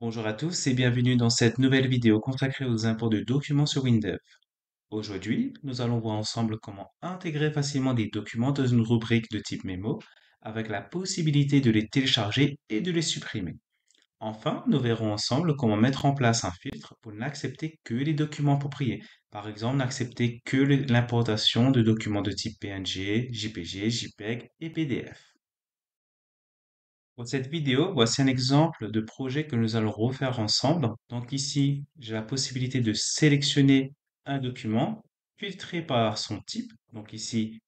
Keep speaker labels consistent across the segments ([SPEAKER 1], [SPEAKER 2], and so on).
[SPEAKER 1] Bonjour à tous et bienvenue dans cette nouvelle vidéo consacrée aux imports de documents sur Windows. Aujourd'hui, nous allons voir ensemble comment intégrer facilement des documents dans une rubrique de type mémo avec la possibilité de les télécharger et de les supprimer. Enfin, nous verrons ensemble comment mettre en place un filtre pour n'accepter que les documents appropriés. Par exemple, n'accepter que l'importation de documents de type PNG, JPG, JPEG et PDF. Pour cette vidéo, voici un exemple de projet que nous allons refaire ensemble. Donc ici, j'ai la possibilité de sélectionner un document filtré par son type. Donc ici,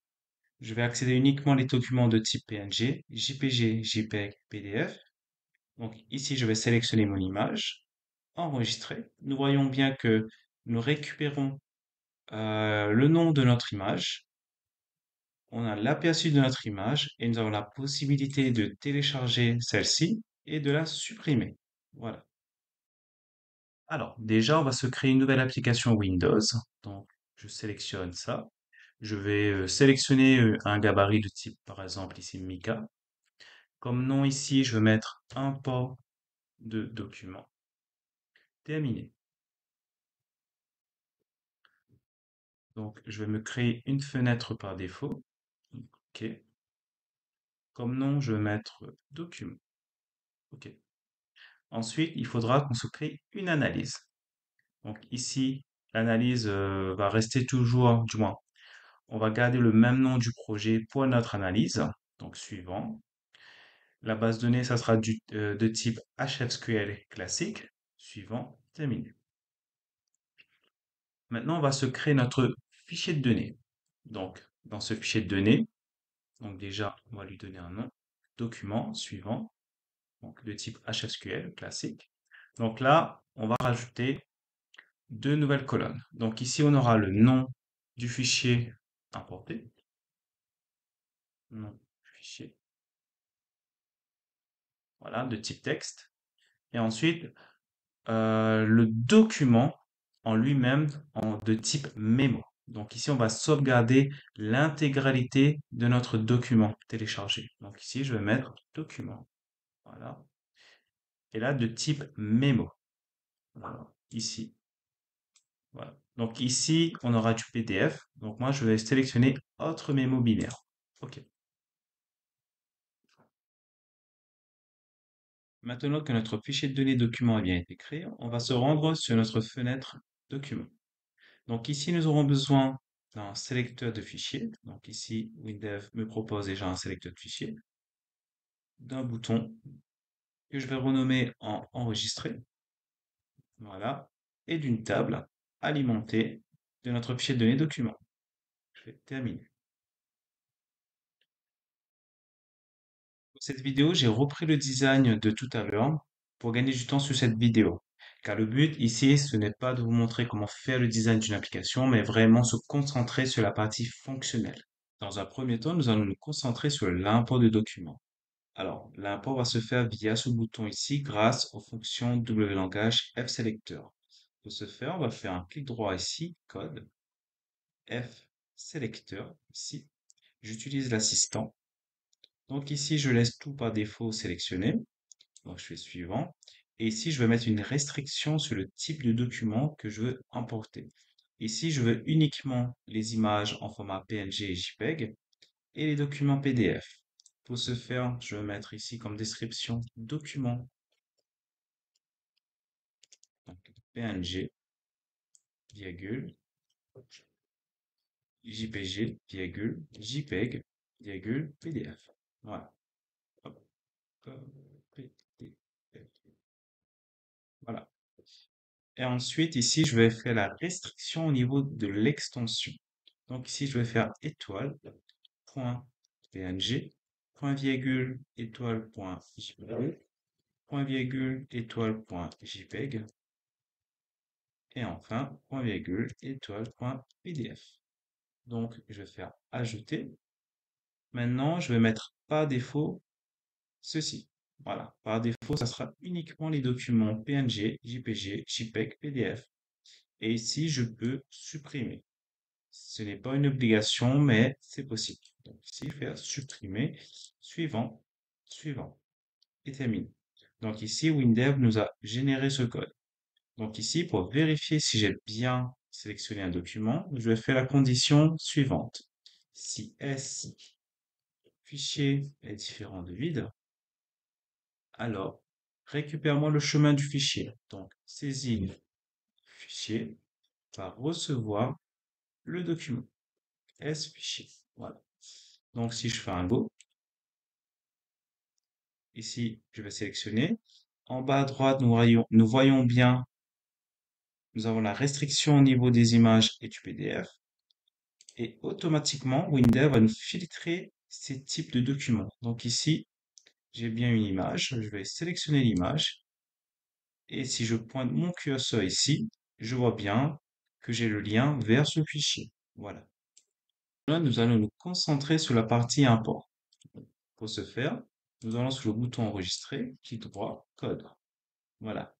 [SPEAKER 1] je vais accéder uniquement les documents de type PNG, JPG, JPEG, PDF. Donc ici, je vais sélectionner mon image, enregistrer. Nous voyons bien que nous récupérons le nom de notre image. On a l'aperçu de notre image et nous avons la possibilité de télécharger celle-ci et de la supprimer. Voilà. Alors, déjà, on va se créer une nouvelle application Windows. Donc, je sélectionne ça. Je vais sélectionner un gabarit de type, par exemple, ici Mica. Comme nom ici, je vais mettre import de document. Terminé. Donc, je vais me créer une fenêtre par défaut. OK. Comme nom, je vais mettre document. OK. Ensuite, il faudra qu'on se crée une analyse. Donc ici, l'analyse va rester toujours, du moins, on va garder le même nom du projet pour notre analyse. Donc suivant. La base de données, ça sera de type HSQL classique. Suivant, terminé. Maintenant, on va se créer notre fichier de données. Donc, dans ce fichier de données, donc déjà, on va lui donner un nom. Document, suivant, donc de type HSQL classique. Donc là, on va rajouter deux nouvelles colonnes. Donc ici, on aura le nom du fichier importé, nom du fichier, voilà, de type texte. Et ensuite, le document en lui-même de type mémo. Donc ici, on va sauvegarder l'intégralité de notre document téléchargé. Donc ici, je vais mettre document. Voilà. Et là, de type mémo. Voilà. Ici. Voilà. Donc ici, on aura du PDF. Donc moi, je vais sélectionner autre mémo binaire. OK. Maintenant que notre fichier de données document a bien été créé, on va se rendre sur notre fenêtre document. Donc ici, nous aurons besoin d'un sélecteur de fichiers. Donc ici, Windev me propose déjà un sélecteur de fichiers, d'un bouton que je vais renommer en enregistrer. Voilà. Et d'une table alimentée de notre fichier de données document. Je vais terminer. Pour cette vidéo, j'ai repris le design de tout à l'heure pour gagner du temps sur cette vidéo. Car le but ici, ce n'est pas de vous montrer comment faire le design d'une application, mais vraiment se concentrer sur la partie fonctionnelle. Dans un premier temps, nous allons nous concentrer sur l'import de documents. Alors, l'import va se faire via ce bouton ici grâce aux fonctions WLangage fSelector. Pour ce faire, on va faire un clic droit ici, code, fSelector, ici. J'utilise l'assistant. Donc ici, je laisse tout par défaut sélectionné. Donc je fais suivant. Et ici, je vais mettre une restriction sur le type de document que je veux importer. Ici, je veux uniquement les images en format PNG et JPEG et les documents PDF. Pour ce faire, je vais mettre ici comme description document, donc PNG, virgule, JPG, virgule, JPEG, virgule, PDF. Voilà. Hop, PDF. Voilà. Et ensuite, ici, je vais faire la restriction au niveau de l'extension. Donc ici, je vais faire étoile, point PNG, point virgule, étoile, point JPEG, point virgule, étoile, point JPEG, et enfin, point virgule, étoile, point PDF. Donc, je vais faire ajouter. Maintenant, je vais mettre par défaut ceci. Voilà. Par défaut, ça sera uniquement les documents PNG, JPG, JPEG, PDF. Et ici, je peux supprimer. Ce n'est pas une obligation, mais c'est possible. Donc ici, faire supprimer, suivant, suivant, et termine. Donc ici, WinDev nous a généré ce code. Donc ici, pour vérifier si j'ai bien sélectionné un document, je vais faire la condition suivante. Si S fichier est différent de vide, alors récupère-moi le chemin du fichier. Donc saisis fichier va recevoir le document. S fichier. Voilà. Donc si je fais un go, ici je vais sélectionner. En bas à droite, nous voyons bien, nous avons la restriction au niveau des images et du PDF. Et automatiquement, Windows va nous filtrer ces types de documents. Donc ici, j'ai bien une image, je vais sélectionner l'image. Et si je pointe mon curseur ici, je vois bien que j'ai le lien vers ce fichier. Voilà. Là, nous allons nous concentrer sur la partie import. Pour ce faire, nous allons sur le bouton enregistrer, clic droit, code. Voilà.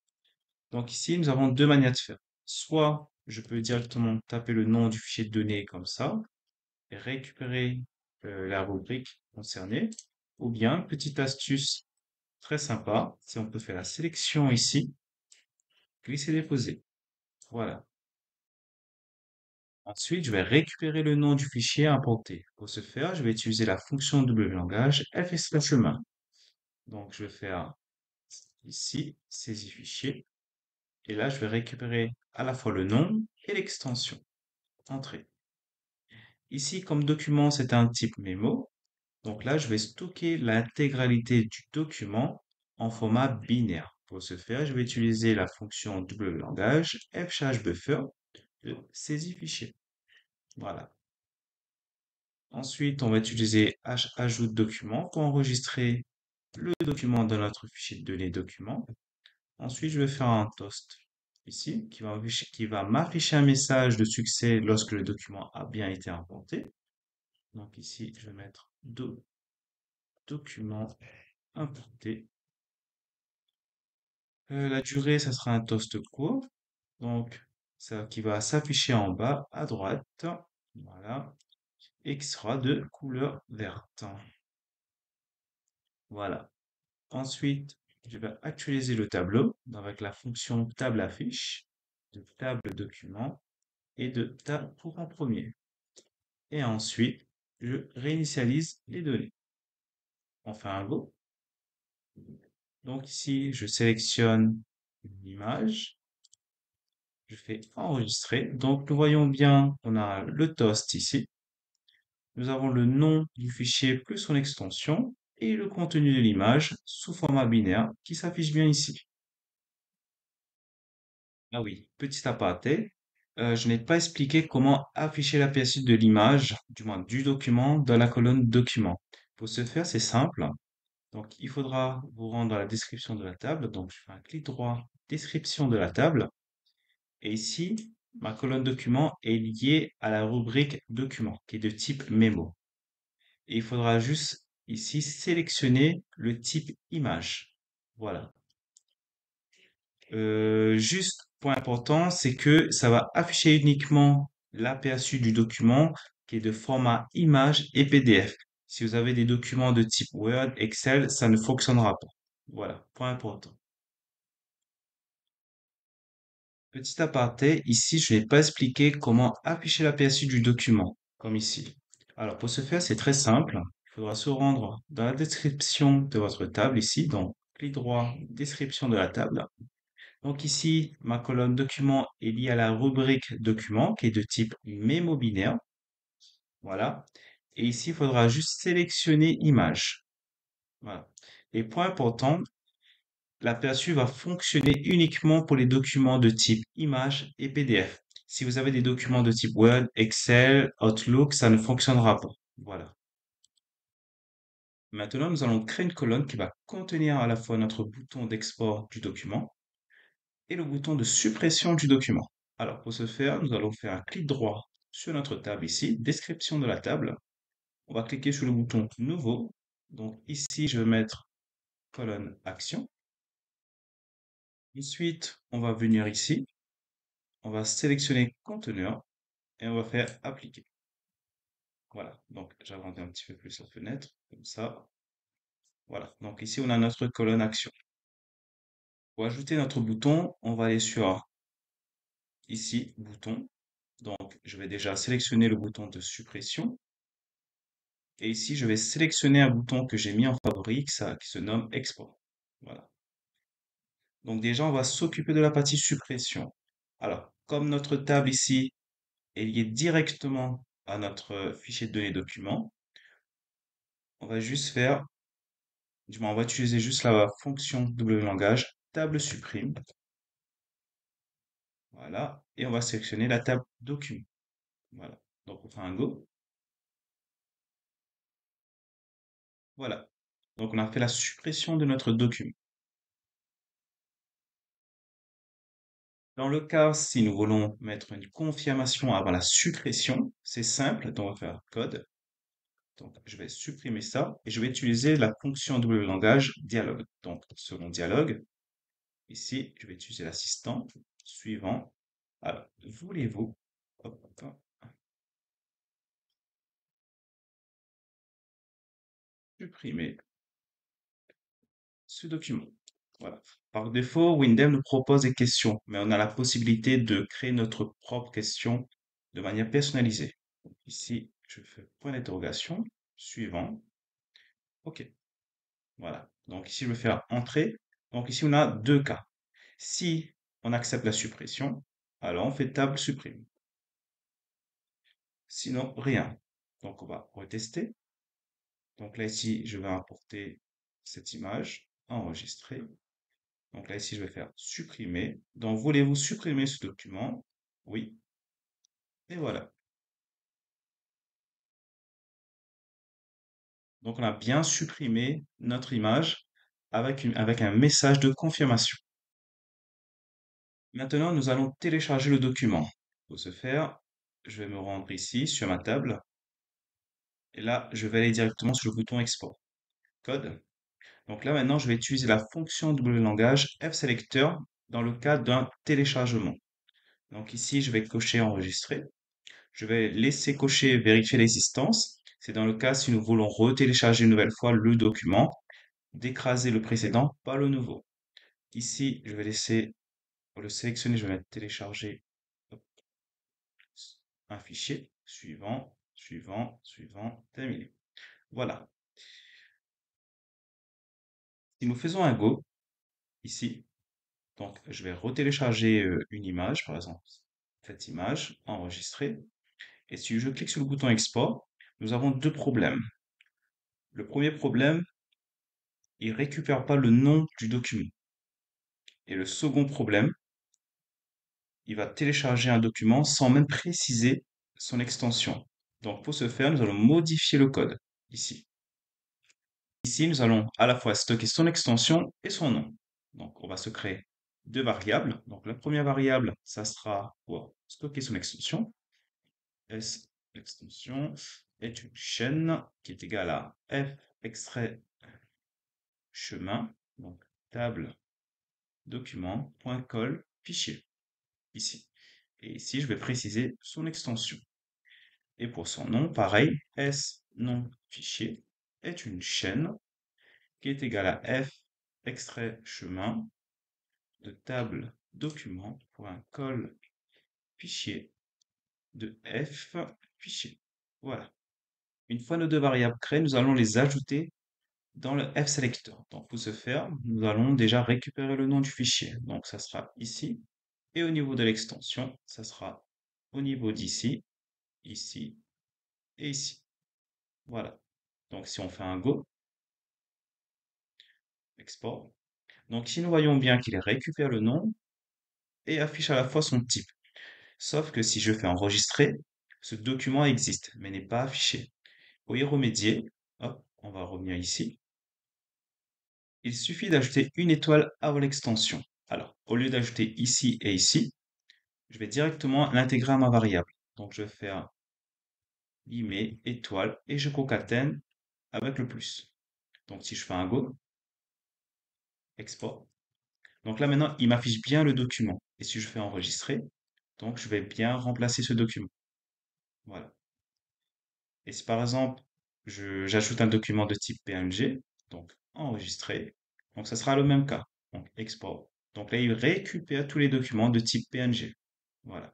[SPEAKER 1] Donc ici, nous avons deux manières de faire. Soit je peux directement taper le nom du fichier de données comme ça, et récupérer la rubrique concernée, ou bien, petite astuce très sympa, si on peut faire la sélection ici, glisser-déposer. Voilà. Ensuite, je vais récupérer le nom du fichier importé. Pour ce faire, je vais utiliser la fonction double langage fs/main. Donc, je vais faire ici, saisie fichier. Et là, je vais récupérer à la fois le nom et l'extension. Entrée. Ici, comme document, c'est un type mémo. Donc là, je vais stocker l'intégralité du document en format binaire. Pour ce faire, je vais utiliser la fonction double langage fshbuffer de saisie fichier. Voilà. Ensuite, on va utiliser ajout document pour enregistrer le document dans notre fichier de données document. Ensuite, je vais faire un toast ici qui va m'afficher un message de succès lorsque le document a bien été importé. Donc ici, je vais mettre document importé. La durée, ça sera un toast court. Donc, ça qui va s'afficher en bas à droite. Voilà. Et qui sera de couleur verte. Voilà. Ensuite, je vais actualiser le tableau avec la fonction table affiche, de table document et de table pour en premier. Et ensuite, je réinitialise les données. On fait un go. Donc ici, je sélectionne une image. Je fais enregistrer. Donc nous voyons bien, on a le toast ici. Nous avons le nom du fichier plus son extension et le contenu de l'image sous format binaire qui s'affiche bien ici. Ah oui, petit aparté, je n'ai pas expliqué comment afficher la pièce de l'image, du moins du document, dans la colonne document. Pour ce faire, c'est simple. Donc, il faudra vous rendre dans la description de la table. Donc, je fais un clic droit, description de la table. Et ici, ma colonne document est liée à la rubrique document, qui est de type mémo. Et il faudra juste ici sélectionner le type image. Voilà. Juste point important, c'est que ça va afficher uniquement l'aperçu du document qui est de format image et PDF. Si vous avez des documents de type Word, Excel, ça ne fonctionnera pas. Voilà, point important. Petit aparté, ici, je n'ai pas expliqué comment afficher l'aperçu du document, comme ici. Alors, pour ce faire, c'est très simple. Il faudra se rendre dans la description de votre table ici, donc clic droit, description de la table. Donc ici, ma colonne document est liée à la rubrique document qui est de type mémo binaire. Voilà. Et ici, il faudra juste sélectionner image. Voilà. Et point important, l'aperçu va fonctionner uniquement pour les documents de type image et PDF. Si vous avez des documents de type Word, Excel, Outlook, ça ne fonctionnera pas. Voilà. Maintenant, nous allons créer une colonne qui va contenir à la fois notre bouton d'export du document et le bouton de suppression du document. Alors, pour ce faire, nous allons faire un clic droit sur notre table ici, description de la table. On va cliquer sur le bouton nouveau. Donc ici, je vais mettre colonne action. Ensuite, on va venir ici. On va sélectionner conteneur et on va faire appliquer. Voilà. Donc, j'agrandis un petit peu plus la fenêtre, comme ça. Voilà. Donc ici, on a notre colonne action. Pour ajouter notre bouton, on va aller sur ici, bouton. Donc, je vais déjà sélectionner le bouton de suppression. Et ici, je vais sélectionner un bouton que j'ai mis en favori, qui se nomme export. Voilà. Donc déjà, on va s'occuper de la partie suppression. Alors, comme notre table ici est liée directement à notre fichier de données document, on va juste faire, du moins, on va utiliser juste la fonction W langage, table supprime. Voilà. Et on va sélectionner la table document. Voilà. Donc, on fait un go. Voilà. Donc, on a fait la suppression de notre document. Dans le cas, si nous voulons mettre une confirmation avant la suppression, c'est simple. Donc, on va faire code. Donc, je vais supprimer ça et je vais utiliser la fonction W langage dialogue. Donc, selon dialogue, ici, je vais utiliser l'assistant suivant. Alors, voulez-vous hop, hop, supprimer ce document? Voilà. Par défaut, Windem nous propose des questions, mais on a la possibilité de créer notre propre question de manière personnalisée. Donc, ici, je fais point d'interrogation, suivant. OK. Voilà. Donc ici, je vais faire entrée. Donc ici, on a deux cas. Si on accepte la suppression, alors on fait table supprime. Sinon, rien. Donc on va retester. Donc là, ici, je vais importer cette image, enregistrer. Donc là, ici, je vais faire supprimer. Donc, voulez-vous supprimer ce document? Oui. Et voilà. Donc, on a bien supprimé notre image avec un message de confirmation. Maintenant, nous allons télécharger le document. Pour ce faire, je vais me rendre ici sur ma table. Et là, je vais aller directement sur le bouton export. Code. Donc là, maintenant, je vais utiliser la fonction W langage fSelector dans le cas d'un téléchargement. Donc ici, je vais cocher enregistrer. Je vais laisser cocher vérifier l'existence. C'est dans le cas si nous voulons retélécharger une nouvelle fois le document, d'écraser le précédent, pas le nouveau. Ici, je vais laisser, pour le sélectionner, je vais mettre télécharger hop, un fichier, suivant, suivant, suivant, terminé. Voilà. Si nous faisons un Go, ici, donc je vais retélécharger une image, par exemple, cette image, enregistrer. Et si je clique sur le bouton export, nous avons deux problèmes. Le premier problème, il récupère pas le nom du document. Et le second problème, il va télécharger un document sans même préciser son extension. Donc pour ce faire, nous allons modifier le code ici. Ici, nous allons à la fois stocker son extension et son nom. Donc on va se créer deux variables. Donc la première variable, ça sera pour stocker son extension. S l'extension est une chaîne qui est égale à f extrait chemin, donc table document.col fichier, ici. Et ici, je vais préciser son extension. Et pour son nom, pareil, s nom fichier est une chaîne qui est égale à f extrait chemin de table document.col fichier de f fichier. Voilà. Une fois nos deux variables créées, nous allons les ajouter dans le fSelector. Donc, pour ce faire, nous allons déjà récupérer le nom du fichier. Donc, ça sera ici. Et au niveau de l'extension, ça sera au niveau d'ici, ici et ici. Voilà. Donc, si on fait un Go, export. Donc, ici, nous voyons bien qu'il récupère le nom et affiche à la fois son type. Sauf que si je fais enregistrer, ce document existe, mais n'est pas affiché. Pour y remédier, hop, on va revenir ici. Il suffit d'ajouter une étoile avant l'extension. Alors, au lieu d'ajouter ici et ici, je vais directement l'intégrer à ma variable. Donc, je vais faire guillemets, étoile, et je concatène avec le plus. Donc, si je fais un Go, export. Donc là, maintenant, il m'affiche bien le document. Et si je fais enregistrer, donc je vais bien remplacer ce document. Voilà. Et si par exemple, j'ajoute un document de type PNG, donc enregistrer, donc ça sera le même cas. Donc, export Donc là, il récupère tous les documents de type PNG. Voilà.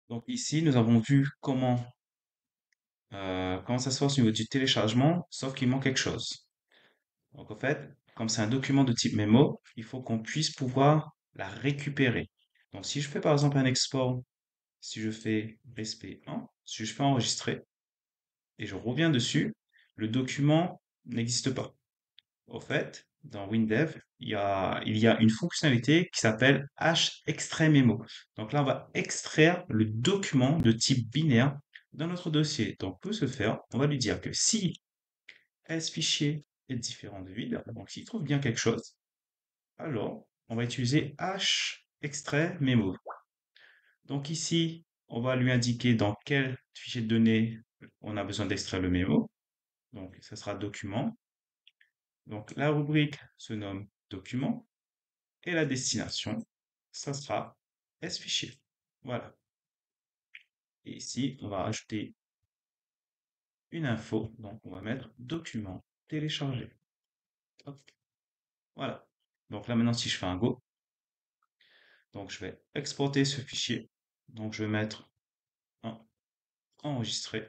[SPEAKER 1] Donc ici, nous avons vu comment ça se passe au niveau du téléchargement, sauf qu'il manque quelque chose. Donc en fait, comme c'est un document de type mémo, il faut qu'on puisse pouvoir la récupérer. Donc si je fais par exemple un export, si je fais resp1, si je fais enregistrer et je reviens dessus, le document n'existe pas. Au fait, dans WinDev, il y a une fonctionnalité qui s'appelle hash extrait mémo. Donc là, on va extraire le document de type binaire dans notre dossier. Donc pour ce faire, on va lui dire que si S fichier est différent de vide, donc s'il trouve bien quelque chose, alors on va utiliser hash extrait mémo. Donc ici, on va lui indiquer dans quel fichier de données on a besoin d'extraire le mémo. Donc ça sera document. Donc la rubrique se nomme document et la destination, ça sera S fichier. Voilà. Et ici, on va ajouter une info. Donc on va mettre document téléchargé. Hop. Voilà. Donc là maintenant, si je fais un go, donc je vais exporter ce fichier. Donc je vais mettre un enregistré,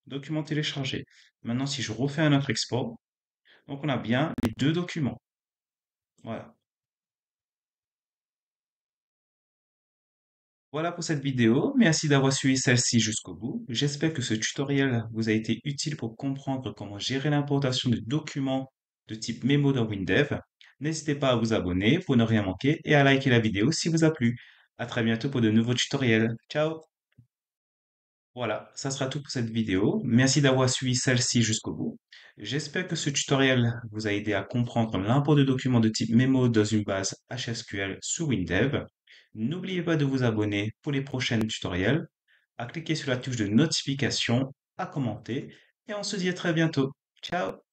[SPEAKER 1] document téléchargé. Maintenant, si je refais un autre export, donc on a bien les deux documents. Voilà. Voilà pour cette vidéo. Merci d'avoir suivi celle-ci jusqu'au bout. J'espère que ce tutoriel vous a été utile pour comprendre comment gérer l'importation de documents de type mémo dans WinDev. N'hésitez pas à vous abonner pour ne rien manquer et à liker la vidéo si vous a plu. À très bientôt pour de nouveaux tutoriels. Ciao! Voilà, ça sera tout pour cette vidéo. Merci d'avoir suivi celle-ci jusqu'au bout. J'espère que ce tutoriel vous a aidé à comprendre l'import de documents de type mémo dans une base HSQL sous WinDev. N'oubliez pas de vous abonner pour les prochains tutoriels, à cliquer sur la touche de notification, à commenter, et on se dit à très bientôt. Ciao!